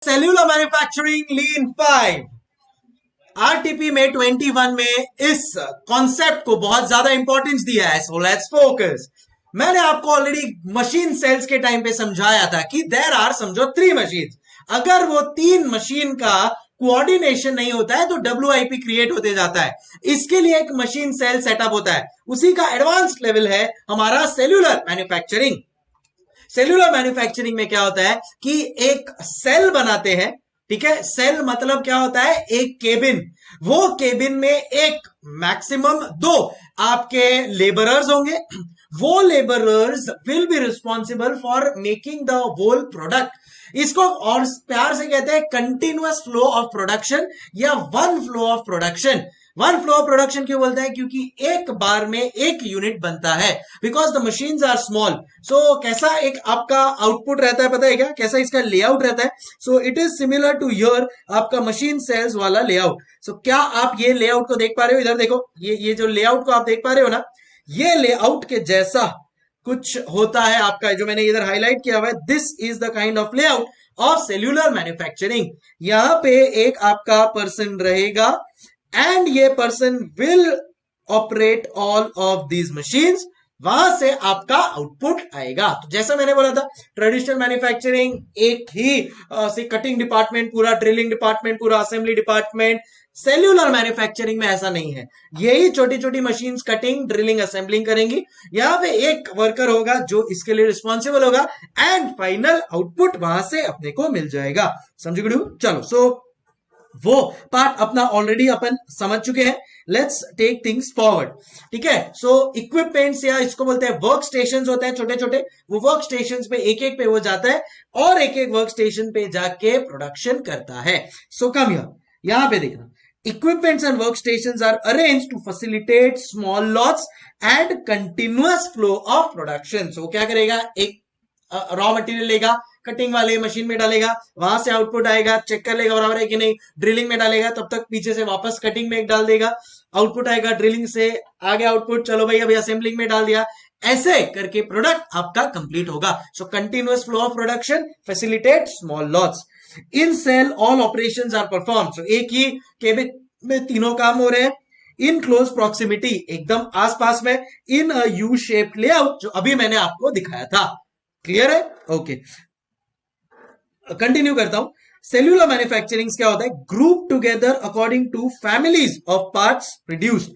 Cellular manufacturing लीन 5 RTP में 21 में इस कॉन्सेप्ट को बहुत ज्यादा इंपॉर्टेंस दिया है। So let's focus. मैंने आपको ऑलरेडी मशीन सेल्स के टाइम पे समझाया था कि देयर आर समझो 3 मशीन। अगर वो 3 मशीन का कोऑर्डिनेशन नहीं होता है तो डब्ल्यूआईपी क्रिएट होते जाता है। इसके लिए एक मशीन सेल सेटअप होता है, उसी का एडवांस्ड लेवल है हमारा सेल्यूलर मैन्युफैक्चरिंग। सेल्यूलर मैन्युफैक्चरिंग में क्या होता है कि एक सेल बनाते हैं। ठीक है, सेल मतलब क्या होता है, एक केबिन। वो केबिन में एक मैक्सिमम 2 आपके लेबरर्स होंगे। वो labourers will be responsible for making the whole product. इसको और प्यार से कहते हैं कंटिन्यूअस फ्लो ऑफ प्रोडक्शन या one flow of production. One flow of production क्यों बोलते हैं, क्योंकि एक बार में एक यूनिट बनता है, because the machines are small. So कैसा एक आपका आउटपुट रहता है पता है क्या, कैसा इसका लेआउट रहता है। So it is similar to your आपका मशीन सेल्स वाला लेआउट। सो क्या आप ये लेआउट को देख पा रहे हो, इधर देखो, ये जो लेआउट को आप देख पा रहे हो ना, ये लेआउट के जैसा कुछ होता है आपका, जो मैंने इधर हाईलाइट किया हुआ है। This is the kind of layout of cellular manufacturing. यहां पे एक आपका पर्सन रहेगा एंड ये person will operate all of these machines. वहां से आपका आउटपुट आएगा। तो जैसा मैंने बोला था, ट्रेडिशनल मैन्युफैक्चरिंग एक ही से कटिंग डिपार्टमेंट पूरा, ड्रिलिंग डिपार्टमेंट पूरा, असेंबली डिपार्टमेंट। सेल्यूलर मैन्युफैक्चरिंग में ऐसा नहीं है, यही छोटी छोटी मशीन्स कटिंग, ड्रिलिंग, असेंबलिंग करेंगी। यहां पे एक वर्कर होगा जो इसके लिए रिस्पॉन्सिबल होगा एंड फाइनल आउटपुट वहां से अपने को मिल जाएगा। समझ गए? चलो, सो वो पार्ट अपना ऑलरेडी अपन समझ चुके हैं। Let's take things forward. ठीक है, सो इक्विपमेंट्स या इसको बोलते हैं वर्क स्टेशन होते हैं छोटे छोटे। वो वर्क स्टेशन पे एक एक पे वो जाता है और एक एक वर्क स्टेशन पे जाके प्रोडक्शन करता है। सो कम यहां पे देखना, equipments and work station are arrange to facilitate small lots and continuous flow of production. So क्या करेगा, एक रॉ मटेरियल लेगा, कटिंग वाले मशीन में डालेगा, वहां से आउटपुट आएगा, चेक कर लेगा बराबर है कि नहीं, ड्रिलिंग में डालेगा, तब तक पीछे से वापस कटिंग में एक डाल देगा, आउटपुट आएगा, ड्रिलिंग से आगे आउटपुट, चलो भाई अभी असेंबलिंग में डाल दिया। ऐसे करके प्रोडक्ट आपका कंप्लीट होगा। So continuous flow of production facilitate small lots. In cell all operations are perform. So एक ही केबिन में तीनों काम हो रहे हैं इन क्लोज प्रॉक्सिमिटी, एकदम आसपास में, इन अ यू शेप्ड लेआउट, जो अभी मैंने आपको दिखाया था। क्लियर है? ओके, कंटिन्यू करता हूं। सेल्यूलर मैन्युफैक्चरिंग क्या होता है, group together according to families of parts produced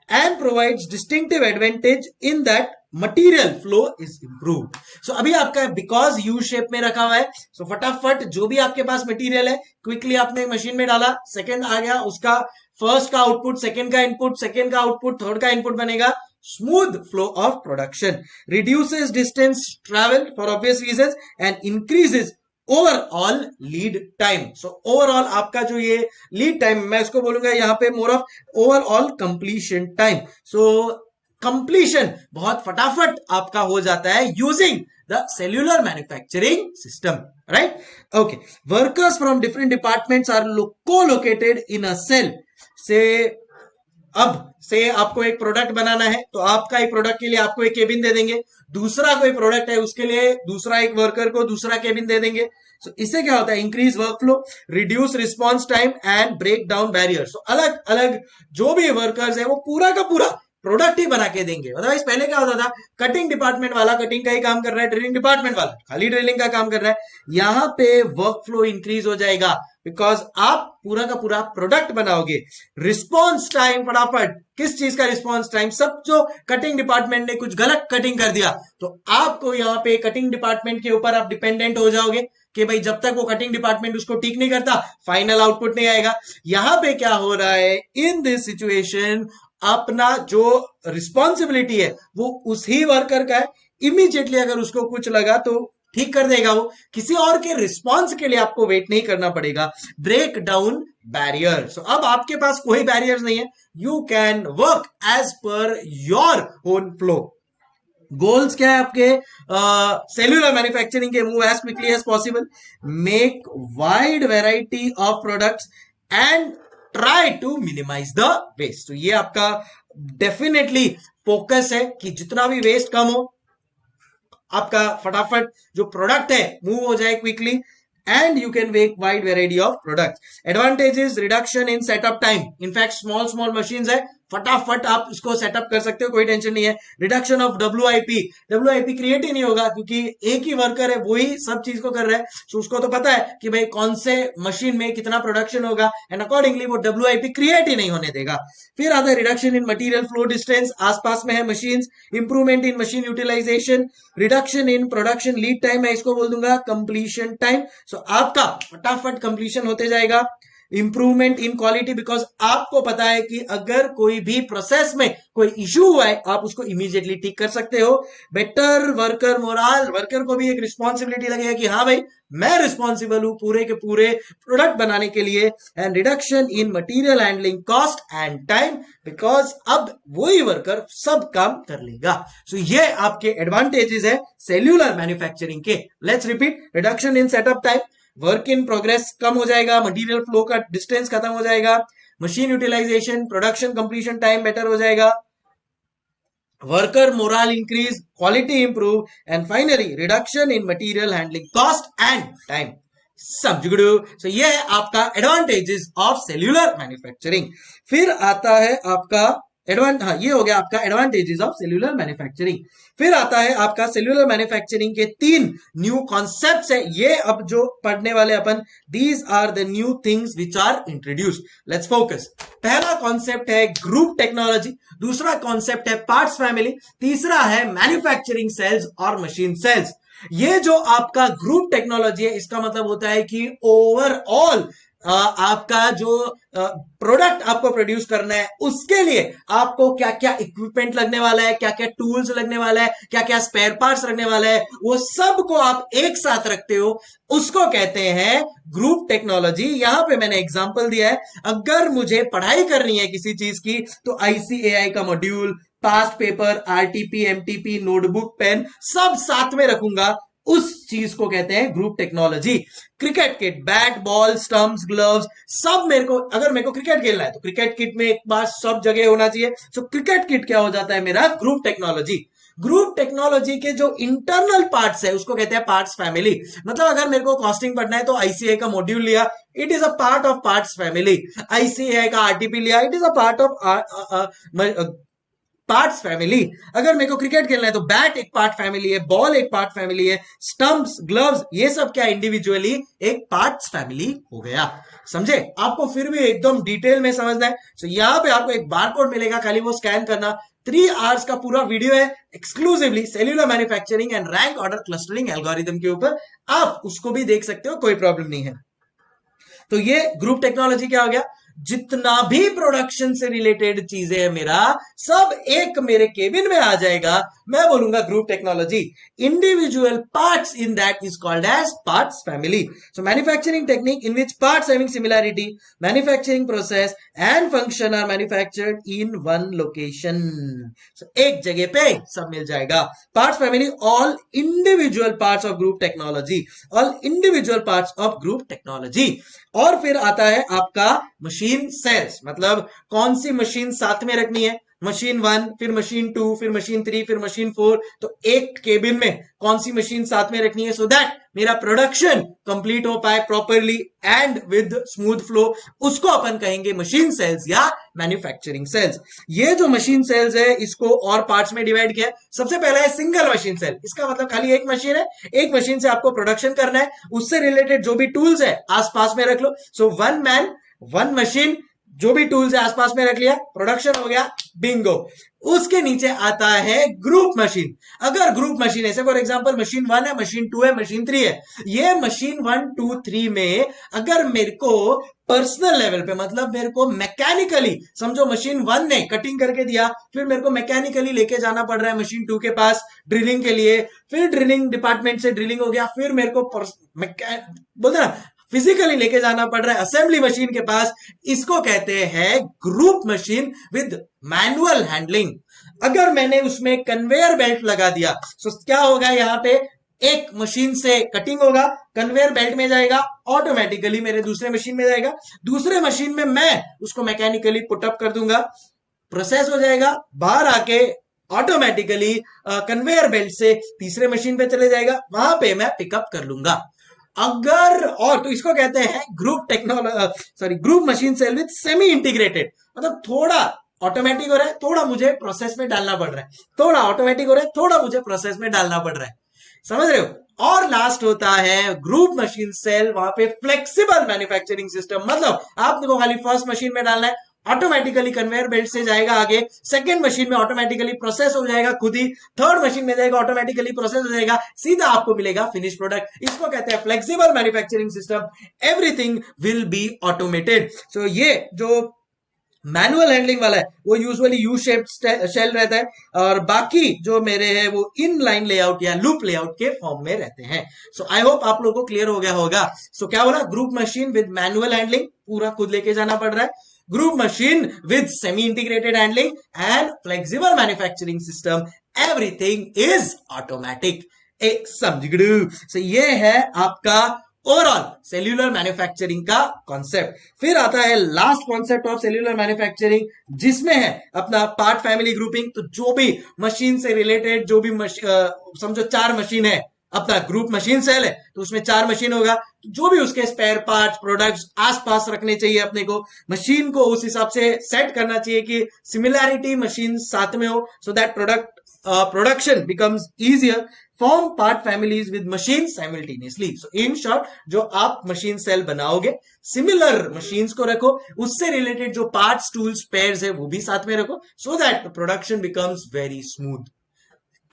and provides distinctive advantage in that material flow is improved. So अभी आपका बिकॉज यू शेप में रखा हुआ है, सो फटाफट जो भी आपके पास मटीरियल है क्विकली आपने मशीन में डाला, सेकंड आ गया, उसका फर्स्ट का आउटपुट, सेकंड का इनपुट, सेकंड का आउटपुट, थर्ड का इनपुट बनेगा। Smooth flow of production reduces distance traveled for obvious reasons and increases overall lead time. So overall आपका जो ये lead time, मैं इसको बोलूंगा यहाँ पे more of overall completion time. So completion बहुत फटाफट आपका हो जाता है using the cellular manufacturing system, right? Okay, workers from different departments are co-located in a cell. Say अब से आपको एक प्रोडक्ट बनाना है, तो आपका एक प्रोडक्ट के लिए आपको एक केबिन दे देंगे, दूसरा कोई प्रोडक्ट है उसके लिए दूसरा एक वर्कर को दूसरा केबिन दे देंगे। सो इससे क्या होता है, increase work flow, reduce response time and break down barrier. So अलग अलग जो भी वर्कर्स है वो पूरा का पूरा प्रोडक्ट ही बना के देंगे। अदरवाइज पहले क्या होता था, कटिंग डिपार्टमेंट वाला कटिंग का ही काम कर रहा है, ड्रिलिंग डिपार्टमेंट वाला खाली ड्रिलिंग का काम कर रहा है। यहां पे वर्क फ्लो इंक्रीज हो जाएगा बिकॉज आप पूरा का पूरा प्रोडक्ट बनाओगे। रिस्पॉन्स टाइम फटाफट, किस चीज का रिस्पॉन्स टाइम, सब जो कटिंग डिपार्टमेंट ने कुछ गलत कटिंग कर दिया तो आपको यहाँ पे कटिंग डिपार्टमेंट के ऊपर आप डिपेंडेंट हो जाओगे कि भाई जब तक वो कटिंग डिपार्टमेंट उसको ठीक नहीं करता फाइनल आउटपुट नहीं आएगा। यहां पे क्या हो रहा है, इन दिस सिचुएशन अपना जो रिस्पॉन्सिबिलिटी है वो उसी वर्कर का है। इमीडिएटली अगर उसको कुछ लगा तो ठीक कर देगा वो, किसी और के रिस्पॉन्स के लिए आपको वेट नहीं करना पड़ेगा। Break down barrier. सो अब आपके पास कोई बैरियर्स नहीं है, you can work as per your own flow. Goals क्या है आपके सेल्यूलर मैन्युफैक्चरिंग के, move as quickly as possible, make wide variety of products and try to minimise the waste. तो ये आपका डेफिनेटली फोकस है कि जितना भी वेस्ट कम हो, आपका फटाफट जो प्रोडक्ट है मूव हो जाए quickly and you can make wide variety of products. Advantage is reduction in setup time. In fact, small machines है, फटाफट आप इसको सेटअप कर सकते हो, कोई टेंशन नहीं है. रिडक्शन ऑफ डब्ल्यूआईपी क्रिएट ही नहीं होगा क्योंकि एक ही वर्कर है, वही सब चीज को कर रहा है. तो उसको तो पता है कि भाई कौन से मशीन में कितना प्रोडक्शन होगा एंड अकॉर्डिंगली वो डब्ल्यूआईपी क्रिएट ही नहीं होने देगा. फिर आता है reduction in material flow distance, आसपास में है machine. Improvement in machine utilisation, reduction in production lead time, मैं इसको बोल दूंगा कंप्लीशन टाइम. सो आपका फटाफट कंप्लीशन होते जाएगा. इंप्रूवमेंट इन क्वालिटी, बिकॉज आपको पता है कि अगर कोई भी प्रोसेस में कोई इश्यू हुआ है आप उसको इमीडिएटली ठीक कर सकते हो. बेटर वर्कर मोराल, वर्कर को भी एक रिस्पॉन्सिबिलिटी लगेगा कि हाँ भाई मैं रिस्पॉन्सिबल हूं पूरे के पूरे प्रोडक्ट बनाने के लिए. And reduction in material handling cost and time, because अब वही वर्कर सब काम कर लेगा. सो ये आपके एडवांटेजेस है सेल्यूलर मैन्युफैक्चरिंग के. Let's repeat. Reduction in setup time, work in progress कम हो जाएगा, मटेरियल फ्लो का डिस्टेंस खत्म हो जाएगा, machine utilization, production completion time better हो जाएगा, worker morale increase, quality improve, and finally reduction in material handling cost and time. समझो. सो ये है आपका एडवांटेजेस ऑफ सेल्यूलर मैन्युफैक्चरिंग. फिर आता है आपका ये हो गया आपका एडवांटेजेस ऑफ सेल्यूलर मैन्युफैक्चरिंग. फिर आता है आपका सेल्यूलर मैन्युफैक्चरिंग के 3 न्यू कॉन्सेप्ट्स है. ये अब जो पढ़ने वाले अपन, these are the new things which are introduced. Let's focus. पहला कॉन्सेप्ट है ग्रुप टेक्नोलॉजी, दूसरा कॉन्सेप्ट है पार्ट्स फैमिली, तीसरा है मैन्युफैक्चरिंग सेल्स और मशीन सेल्स. ये जो आपका ग्रुप टेक्नोलॉजी है इसका मतलब होता है कि ओवरऑल आपका जो प्रोडक्ट आपको प्रोड्यूस करना है उसके लिए आपको क्या क्या इक्विपमेंट लगने वाला है, क्या क्या टूल्स लगने वाला है, क्या क्या स्पेयर पार्ट्स लगने वाला है, वो सब को आप एक साथ रखते हो, उसको कहते हैं ग्रुप टेक्नोलॉजी. यहां पे मैंने एग्जांपल दिया है. अगर मुझे पढ़ाई करनी है किसी चीज की तो आईसीएआई का module, past paper, RTP, MTP, notebook, pen सब साथ में रखूंगा, उस चीज को कहते हैं group technology. Cricket kit, bat, ball, stumps, gloves, सब अगर मेरे को क्रिकेट खेलना है तो क्रिकेट किट में एक बार सब जगह होना चाहिए. सो क्रिकेट किट क्या हो जाता है मेरा? Group technology. ग्रुप टेक्नोलॉजी के जो इंटरनल पार्ट्स है उसको कहते हैं पार्ट्स फैमिली. मतलब अगर मेरे को कॉस्टिंग पढ़ना है तो आईसीआई का मॉड्यूल लिया, it is a part of parts family. ICI का आरटीपी लिया, it is a part of parts family. अगर मेरे को क्रिकेट खेलना है तो बैट एक पार्ट फैमिली है, बॉल एक पार्ट फैमिली है, स्टंप्स, ग्लव्स, ये सब क्या इंडिविजुअली एक पार्ट्स फैमिली हो गया. समझे? आपको फिर भी एकदम डिटेल में समझना है. तो यहां पे आपको एक बारकोड मिलेगा, खाली वो स्कैन करना. 3 आवर्स का पूरा वीडियो है exclusively cellular manufacturing and rank order clustering algorithm के ऊपर. आप उसको भी देख सकते हो, कोई प्रॉब्लम नहीं है. तो ये ग्रुप टेक्नोलॉजी क्या हो गया? जितना भी प्रोडक्शन से रिलेटेड चीजें है मेरा, सब एक मेरे केबिन में आ जाएगा. मैं बोलूंगा group technology. Individual parts in that is called as parts family. So manufacturing technique in which parts having similarity, manufacturing process and function are manufactured in one location. एक जगह पे सब मिल जाएगा. Parts family, all individual parts of group technology, all individual parts of group technology. और फिर आता है आपका मशीन सेल्स. मतलब कौन सी मशीन साथ में रखनी है, मशीन 1, फिर मशीन 2, फिर मशीन 3, फिर मशीन 4. तो एक केबिन में कौन सी मशीन साथ में रखनी है सो दैट मेरा प्रोडक्शन कंप्लीट हो पाए properly and with smooth flow, उसको अपन कहेंगे मशीन सेल्स या मैन्युफैक्चरिंग सेल्स. ये जो मशीन सेल्स है इसको और पार्ट्स में डिवाइड किया. सबसे पहला है सिंगल मशीन सेल. इसका मतलब खाली एक मशीन है, एक मशीन से आपको प्रोडक्शन करना है, उससे रिलेटेड जो भी टूल्स है आसपास में रख लो. सो 1 मैन 1 मशीन, जो भी टूल्स है आसपास में रख लिया, प्रोडक्शन हो गया, बिंगो. उसके नीचे आता है ग्रुप मशीन. अगर ग्रुप मशीन है, फॉर एग्जांपल मशीन 1 है, मशीन 2 है, मशीन 3 है, ये मशीन 1 2 3 में अगर मेरे को पर्सनल लेवल पे, मतलब मेरे को मैकेनिकली, समझो मशीन 1 ने कटिंग करके दिया, फिर मेरे को मैकेनिकली लेके जाना पड़ रहा है मशीन 2 के पास ड्रिलिंग के लिए, फिर ड्रिलिंग डिपार्टमेंट से ड्रिलिंग हो गया, फिर मेरे को बोलते ना फिजिकली लेके जाना पड़ रहा है असेंबली मशीन के पास, इसको कहते हैं group machine with manual handling. अगर मैंने उसमें कन्वेयर बेल्ट लगा दिया तो क्या होगा? यहाँ पे एक मशीन से कटिंग होगा, कन्वेयर बेल्ट में जाएगा, ऑटोमेटिकली मेरे दूसरे मशीन में जाएगा, दूसरे मशीन में मैं उसको मैकेनिकली पुटअप कर दूंगा, प्रोसेस हो जाएगा, बाहर आके ऑटोमेटिकली कन्वेयर बेल्ट से तीसरे मशीन पे चले जाएगा, वहां पे मैं पिकअप कर लूंगा. अगर और तो इसको कहते हैं group machine cell with semi integrated, मतलब थोड़ा ऑटोमेटिक हो रहा है, थोड़ा मुझे प्रोसेस में डालना पड़ रहा है, थोड़ा ऑटोमेटिक हो रहा है, थोड़ा मुझे प्रोसेस में डालना पड़ रहा है, समझ रहे हो। और लास्ट होता है ग्रुप मशीन सेल, वहां पे फ्लेक्सिबल मैन्युफैक्चरिंग सिस्टम, मतलब आपको खाली फर्स्ट मशीन में डालना है, ऑटोमेटिकली कन्वेयर बेल्ट से जाएगा आगे, सेकंड मशीन में ऑटोमेटिकली प्रोसेस हो जाएगा खुद ही, थर्ड मशीन में जाएगा ऑटोमेटिकली प्रोसेस हो जाएगा, सीधा आपको मिलेगा फिनिश प्रोडक्ट। इसको कहते हैं flexible manufacturing system, everything will be automated. So ये जो मैनुअल हैंडलिंग वाला है वो यूजुअली यू शेप्ड शेल रहता है, और बाकी जो मेरे हैं वो इन लाइन लेआउट या लूप लेआउट के फॉर्म में रहते हैं। सो आई होप आप लोगों को क्लियर हो गया होगा। सो क्या बोला, group machine with manual handling, पूरा खुद लेके जाना पड़ रहा है, group machine with semi integrated handling and flexible manufacturing system, everything is automatic. एक समझ गए। सो ये है आपका ओवरऑल सेल्यूलर मैन्युफैक्चरिंग का कॉन्सेप्ट। फिर आता है last concept of cellular manufacturing, जिसमें है अपना पार्ट फैमिली ग्रुपिंग। तो जो भी मशीन से रिलेटेड जो भी समझो 4 मशीन है, अपना ग्रुप मशीन सेल है तो उसमें 4 मशीन होगा, जो भी उसके स्पेयर पार्ट्स प्रोडक्ट्स आसपास रखने चाहिए अपने को, मशीन को उस हिसाब से सेट करना चाहिए कि सिमिलैरिटी मशीन साथ में हो, so that production becomes easier. Form part families with machine simultaneously. So in short, जो आप मशीन सेल बनाओगे, सिमिलर मशीन्स को रखो, उससे रिलेटेड जो पार्ट्स टूल्स पेयर्स है वो भी साथ में रखो, so that production becomes very smooth,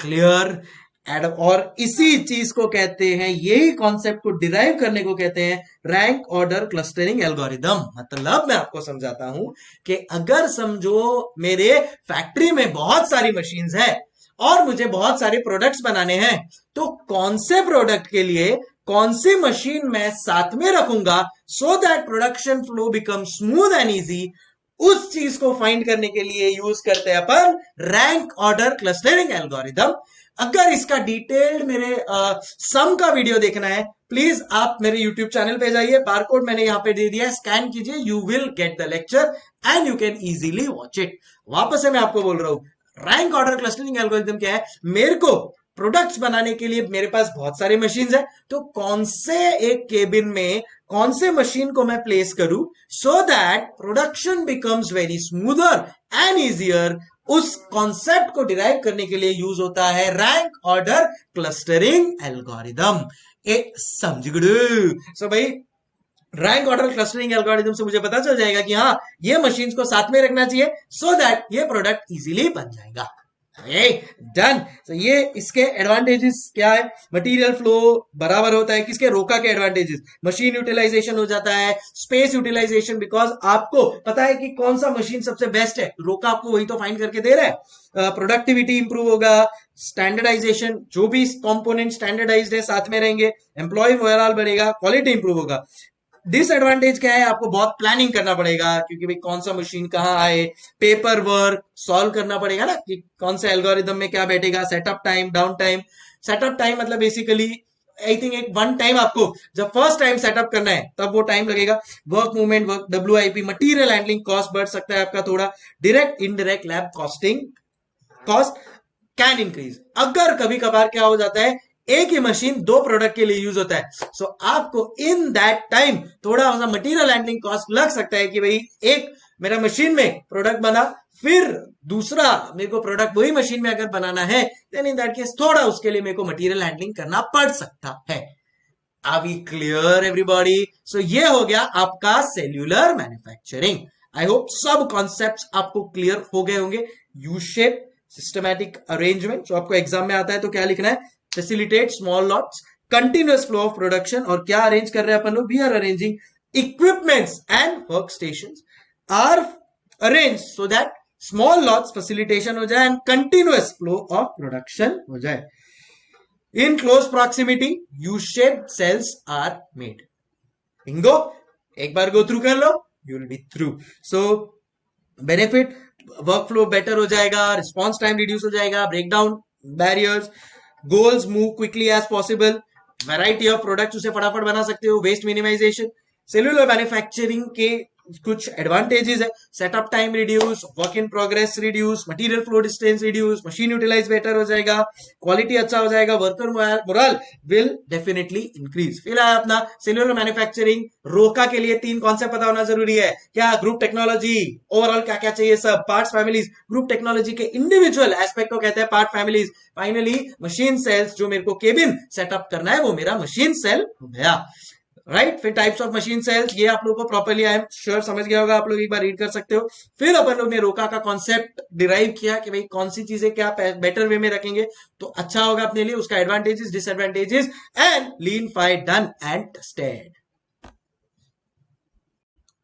clear. और इसी चीज को कहते हैं, यही कॉन्सेप्ट को डिराइव करने को कहते हैं रैंक ऑर्डर क्लस्टरिंग एल्गोरिदम। मतलब मैं आपको समझाता हूं कि अगर समझो मेरे फैक्ट्री में बहुत सारी मशीन्स है और मुझे बहुत सारे प्रोडक्ट्स बनाने हैं, तो कौन से प्रोडक्ट के लिए कौन सी मशीन मैं साथ में रखूंगा so that production flow become smooth and easy, उस चीज को फाइंड करने के लिए यूज करते हैं अपन रैंक ऑर्डर क्लस्टरिंग एल्गोरिदम। अगर इसका डिटेल्ड मेरे सम का वीडियो देखना है, प्लीज आप मेरे यूट्यूब चैनल पे जाइए, बारकोड मैंने यहां पे दे दिया है, स्कैन कीजिए, you will get the lecture and you can easily watch it. वापस से मैं आपको बोल रहा हूं, रैंक ऑर्डर क्लस्टरिंग एल्गोरिथम क्या है, मेरे को प्रोडक्ट्स बनाने के लिए मेरे पास बहुत सारे मशीन्स है, तो कौन से एक केबिन में कौन से मशीन को मैं प्लेस करूं so that production becomes very smoother and easier, उस कॉन्सेप्ट को डिराइव करने के लिए यूज होता है रैंक ऑर्डर क्लस्टरिंग एल्गोरिथम। समझ गए। सो भाई, रैंक ऑर्डर क्लस्टरिंग एल्गोरिथम से मुझे पता चल जाएगा कि हाँ, ये मशीन्स को साथ में रखना चाहिए सो दैट ये प्रोडक्ट इजीली बन जाएगा। डन। तो ये इसके एडवांटेजेस क्या है, मटेरियल फ्लो बराबर होता है, किसके, रोका के एडवांटेजेस, मशीन यूटिलाइजेशन हो जाता है, स्पेस यूटिलाइजेशन, बिकॉज आपको पता है कि कौन सा मशीन सबसे बेस्ट है, रोका आपको वही तो फाइंड करके दे रहा है। प्रोडक्टिविटी इंप्रूव होगा, स्टैंडर्डाइजेशन, जो भी कंपोनेंट स्टैंडर्डाइज्ड है साथ में रहेंगे, एम्प्लॉय मोरल बढ़ेगा, क्वालिटी इंप्रूव होगा। डिसएडवांटेज क्या है, आपको बहुत प्लानिंग करना पड़ेगा, क्योंकि भाई कौन सा मशीन कहाँ आए, पेपर वर्क सॉल्व करना पड़ेगा ना कि कौन सा एल्गोरिदम में क्या बैठेगा, setup time, down time. Setup time मतलब बेसिकली आई थिंक एक वन टाइम आपको जब फर्स्ट टाइम सेटअप करना है तब वो टाइम लगेगा। Work movement, work WIP, material handling cost बढ़ सकता है आपका थोड़ा, direct indirect lab costing cost can increase. अगर कभी कभार क्या हो जाता है, एक ही मशीन 2 प्रोडक्ट के लिए यूज होता है, सो आपको इन दैट टाइम थोड़ा सा मटेरियल हैंडलिंग कॉस्ट लग सकता है कि भाई एक मेरा मशीन में प्रोडक्ट बना, फिर दूसरा मेरे को प्रोडक्ट वही मशीन में अगर बनाना है, देन इन दैट केस थोड़ा उसके लिए मेरे को मटेरियल हैंडलिंग करना पड़ सकता है। Are we clear everybody? So ये हो गया आपका सेल्यूलर मैन्युफैक्चरिंग। आई होप सब कॉन्सेप्ट्स आपको क्लियर हो गए होंगे। यू शेप, सिस्टमैटिक अरेंजमेंट, जो आपको एग्जाम में आता है तो क्या लिखना है, facilitate small lots, continuous flow of production, और क्या अरेंज कर रहे हैं अपन लोग, we are arranging equipments and workstations are arranged so that small lots facilitation हो जाए and continuous flow of production हो जाए। In close proximity U-shaped cells are made। bingo, एक बार go through कर लो, you will be through। so benefit, work flow better हो जाएगा, response time reduce हो जाएगा, break down barriers, goals move quickly as possible, variety of products उसे फटाफट बना सकते हो, वेस्ट मिनिमाइजेशन। सेल्यूलर मैन्युफैक्चरिंग के कुछ एडवांटेजेस है, setup time reduce, work in progress reduce, material flow distance reduce, machine utilise better हो जाएगा, क्वालिटी अच्छा हो जाएगा, worker morale will definitely increase. फिर आया अपना सेल्युलर मैन्युफैक्चरिंग। रोका के लिए 3 कॉन्सेप्ट पता होना जरूरी है। क्या? ग्रुप टेक्नोलॉजी, ओवरऑल क्या क्या चाहिए सब, पार्ट्स फैमिलीज, ग्रुप टेक्नोलॉजी के इंडिविजुअल एस्पेक्ट को कहते हैं part families. Finally machine cells, जो मेरे को केबिन सेटअप करना है वो मेरा मशीन सेल हो गया, राइट। फिर टाइप्स ऑफ मशीन सेल्स, ये आप लोगों को प्रॉपर्ली आई एम श्योर समझ गया होगा, आप लोग एक बार रीड कर सकते हो। फिर अपन लोग ने रोका का कॉन्सेप्ट डिराइव किया कि भाई कौन सी चीजें क्या बेटर वे में रखेंगे तो अच्छा होगा अपने लिए, उसका advantages disadvantages, and lean fight done and tested.